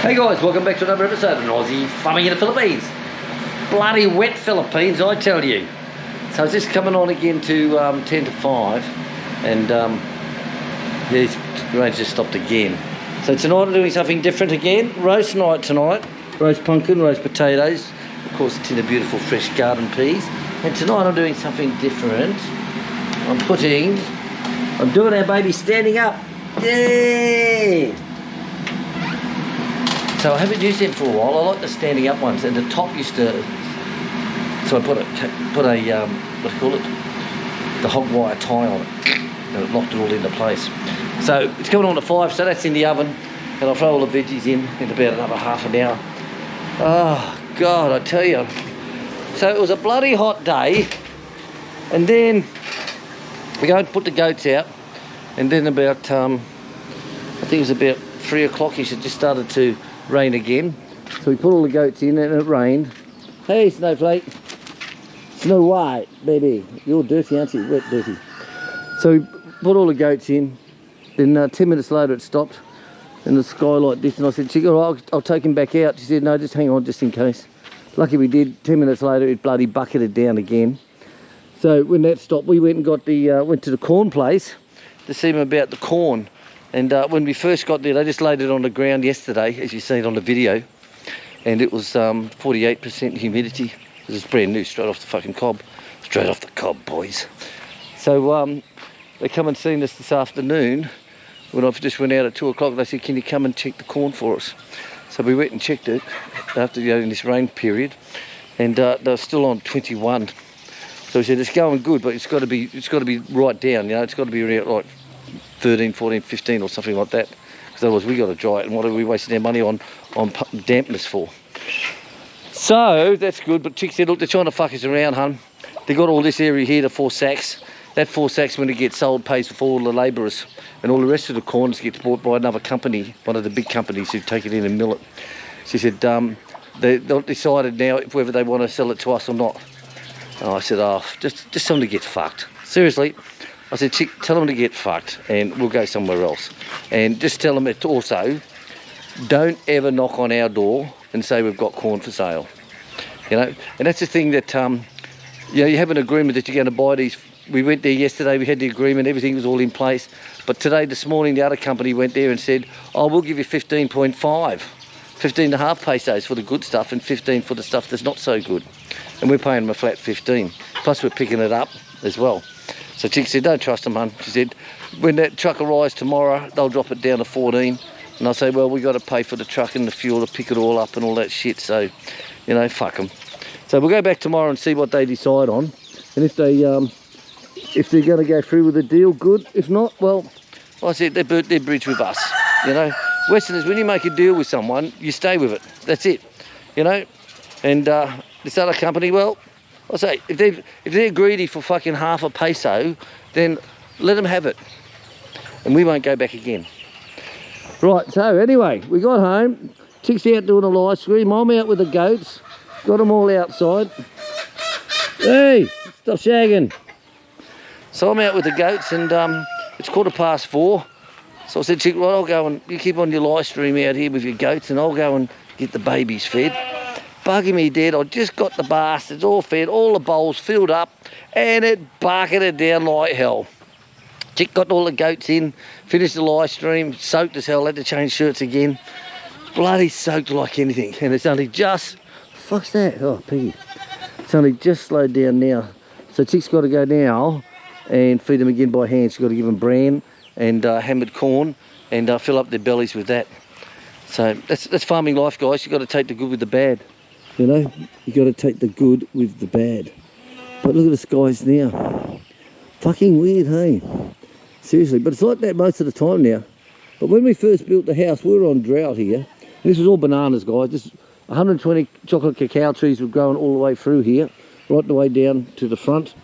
Hey guys, welcome back to another episode of Aussie farming in the Philippines. Bloody wet Philippines, I tell you. So it's just coming on again to 10 to 5 and the rain's just stopped again. So tonight I'm doing something different again. Roast night tonight. Roast pumpkin, roast potatoes. Of course a tin of beautiful fresh garden peas. And tonight I'm doing something different. I'm doing our baby standing up. Yay! So I haven't used them for a while. I like the standing up ones, and the top used to. So I put a what do you call it? The hog wire tie on it, and it locked it all into place. So it's coming on to 5. So that's in the oven, and I'll throw all the veggies in about another half an hour. Oh God, I tell you. So it was a bloody hot day, and then we go and put the goats out, and then about I think it was about 3 o'clock-ish. It just started to rain again, so we put all the goats in and it rained. Hey Snowflake, Snow White baby, you're dirty aren't you? Wet dirty. So we put all the goats in, then 10 minutes later it stopped and the sky like this, and I said, Chick, all right, I'll take him back out. She said, no, just hang on just in case. Lucky we did. 10 minutes later it bloody bucketed down again. So when that stopped, we went and got the went to the corn place to see them about the corn. And when we first got there, they just laid it on the ground yesterday, as you see it on the video. And it was 48% humidity. It was brand new, straight off the fucking cob. Straight off the cob, boys. So they come and seen us this afternoon. When I just went out at 2 o'clock, they said, can you come and check the corn for us? So we went and checked it after in this rain period. And they were still on 21. So we said, it's going good, but it's got to be right down, you know. It's got to be around like 13, 14, 15 or something like that, because otherwise we got to dry it, and what are we wasting our money on dampness for? So that's good. But Chick said, look, they're trying to fuck us around, hun. They got all this area here to 4 sacks. That 4 sacks, when it gets sold, pays for all the labourers, and all the rest of the corn gets bought by another company, one of the big companies who take it in and mill it. She said they've decided now whether they want to sell it to us or not. Oh, I said, oh, just tell them to get fucked. Seriously. I said, Chick, tell them to get fucked and we'll go somewhere else. And just tell them it also, don't ever knock on our door and say we've got corn for sale. You know, and that's the thing that, you know, you have an agreement that you're going to buy these. We went there yesterday, we had the agreement, everything was all in place. But today, this morning, the other company went there and said, oh, we'll give you 15.5, 15 and a half pesos for the good stuff and 15 for the stuff that's not so good. And we're paying them a flat 15. Plus we're picking it up as well. So Chick said, don't trust them, hun. She said, when that truck arrives tomorrow, they'll drop it down to 14. And I say, well, we got to pay for the truck and the fuel to pick it all up and all that shit. So, you know, fuck them. So we'll go back tomorrow and see what they decide on. And if they're going to go through with the deal, good. If not, well, like I said, they burnt their bridge with us. You know, Westerners, when you make a deal with someone, you stay with it. That's it. You know, and this other company, well, I say, if they're greedy for fucking half a peso, then let them have it. And we won't go back again. Right, so anyway, we got home. Chick's out doing a live stream. I'm out with the goats. Got them all outside. Hey, stop shagging. So I'm out with the goats and it's 4:15. So I said, Chick, right, I'll go and you keep on your live stream out here with your goats and I'll go and get the babies fed. Bugging me dead. I just got the bastards all fed, all the bowls filled up, and it bucketed down like hell. Chick got all the goats in, finished the live stream, soaked as hell, had to change shirts again. Bloody soaked like anything, and it's only just, fuck's that? Oh, piggy. It's only just slowed down now. So Chick's got to go now and feed them again by hand. She's got to give them bran and hammered corn and fill up their bellies with that. So that's farming life, guys. You've got to take the good with the bad. You know, you got to take the good with the bad. But look at the skies now. Fucking weird, hey? Seriously, but it's like that most of the time now. But when we first built the house, we were on drought here. And this was all bananas, guys. Just 120 chocolate cacao trees were growing all the way through here, right the way down to the front.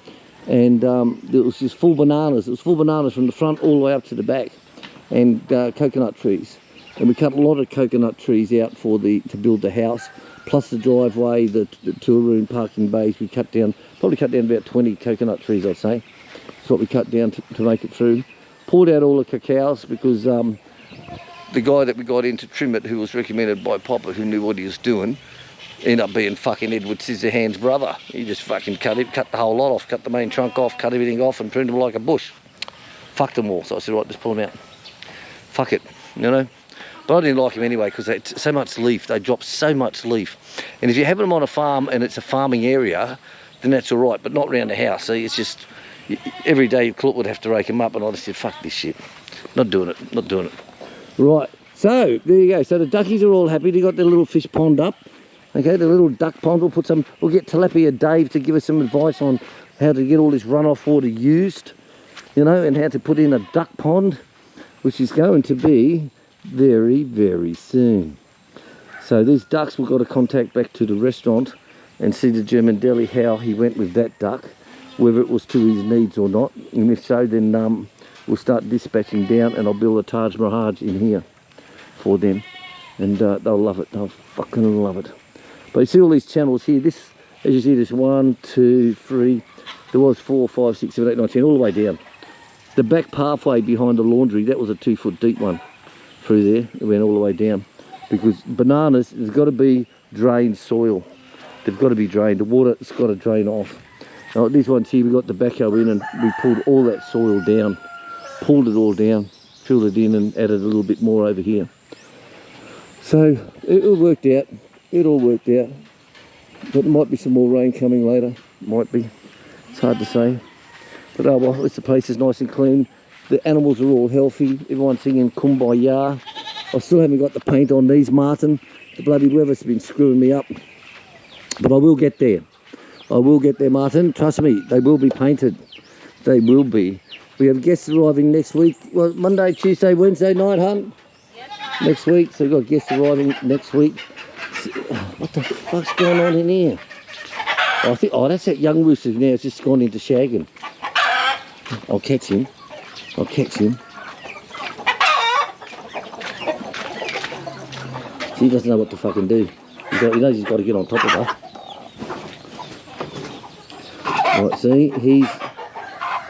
And it was just full bananas. It was full bananas from the front all the way up to the back. And coconut trees. And we cut a lot of coconut trees out to build the house. Plus the driveway, the two-room parking bays, we probably cut down about 20 coconut trees, I'd say. That's what we cut down to make it through. Poured out all the cacaos because the guy that we got in to trim it, who was recommended by Papa, who knew what he was doing, ended up being fucking Edward Scissorhands' brother. He just fucking cut the whole lot off, cut the main trunk off, cut everything off and trimmed them like a bush. Fucked them all. So I said, right, just pull them out. Fuck it, you know. But I didn't like them anyway because they had so much leaf. They drop so much leaf. And if you have them on a farm and it's a farming area, then that's all right, but not around the house. See, it's just, every day Claude would have to rake them up, and I just said, fuck this shit. Not doing it, not doing it. Right, so there you go. So the duckies are all happy. They got their little fish pond up. Okay, the little duck pond. We'll get Tilapia Dave to give us some advice on how to get all this runoff water used, you know, and how to put in a duck pond, which is going to be very, very soon. So these ducks, we've got to contact back to the restaurant and see the German deli how he went with that duck, whether it was to his needs or not. And if so, then we'll start dispatching down, and I'll build a Taj Mahal in here for them, and they'll love it. They'll fucking love it. But you see all these channels here. This, as you see, there's 1, 2, 3. There was 4, 5, 6, 7, 8, 9, 10, all the way down. The back pathway behind the laundry, that was a 2 foot deep one through there. It went all the way down, because bananas, there's got to be drained soil. They've got to be drained. The water's got to drain off. Now these ones here, we got the backhoe in and we pulled all that soil down. Pulled it all down, filled it in and added a little bit more over here. So it all worked out. It all worked out. But there might be some more rain coming later. Might be. It's hard to say. But oh well, at least the place is nice and clean. The animals are all healthy. Everyone's singing Kumbaya. I still haven't got the paint on these, Martin. The bloody weather's been screwing me up. But I will get there. I will get there, Martin. Trust me, they will be painted. They will be. We have guests arriving next week. Well, Monday, Tuesday, Wednesday night, hun? Yep. Next week. So we've got guests arriving next week. What the fuck's going on in here? I think, oh, that's that young rooster now. It's just gone into shagging. I'll catch him. I'll catch him. He doesn't know what to fucking do. He knows he's got to get on top of her. Right, see,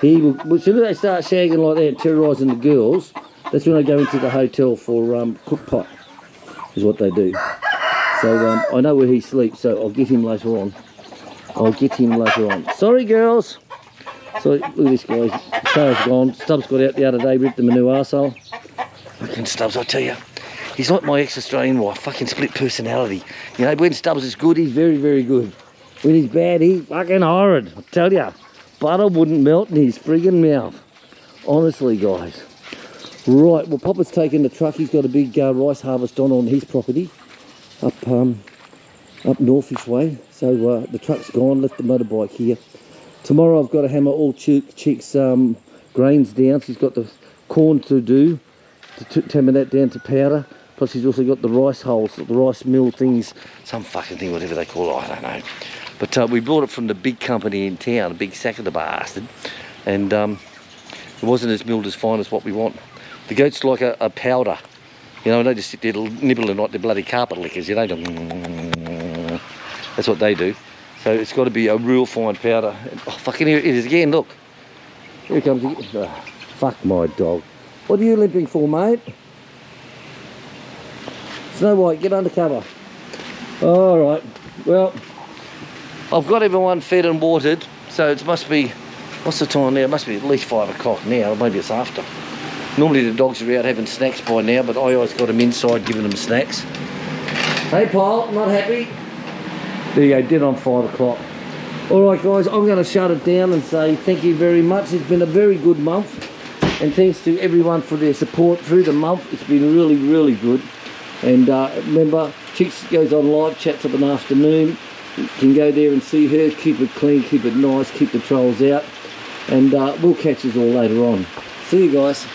he will, as soon as they start shagging like that, terrorising the girls, that's when they go into the hotel for cook pot, is what they do. So I know where he sleeps, so I'll get him later on. Sorry, girls. So look at this guy. Car's gone. Stubbs got out the other day, ripped him a new arsehole. Fucking Stubbs, I tell you. He's like my ex-Australian wife, fucking split personality. You know, when Stubbs is good, he's very, very good. When he's bad, he's fucking horrid, I tell you. Butter wouldn't melt in his friggin' mouth. Honestly, guys. Right, well, Papa's taken the truck. He's got a big rice harvest on his property up Northish way. So the truck's gone, left the motorbike here. Tomorrow I've got to hammer all Chick's grains down. She's got the corn to do, to hammer that down to powder. Plus he's also got the rice holes, the rice mill things, some fucking thing, whatever they call it, I don't know. But we bought it from the big company in town, a big sack of the bastard. And it wasn't as milled as fine as what we want. The goat's like a powder. You know, they just sit there nibbling like they're bloody carpet lickers, you know. That's what they do. So it's got to be a real fine powder. Oh, fucking here it is again, look. Here it comes again. Oh, fuck my dog. What are you limping for, mate? Snow White, get under cover. Alright, well, I've got everyone fed and watered, so it must be, what's the time now? It must be at least 5 o'clock now, or maybe it's after. Normally the dogs are out having snacks by now, but I always got them inside giving them snacks. Hey Paul, not happy? There you go, dead on 5 o'clock. Alright guys, I'm going to shut it down and say thank you very much. It's been a very good month, and thanks to everyone for their support through the month. It's been really, really good. And remember, Chicks goes on live chats of an afternoon. You can go there and see her, keep it clean, keep it nice, keep the trolls out. And we'll catch us all later on. See you guys.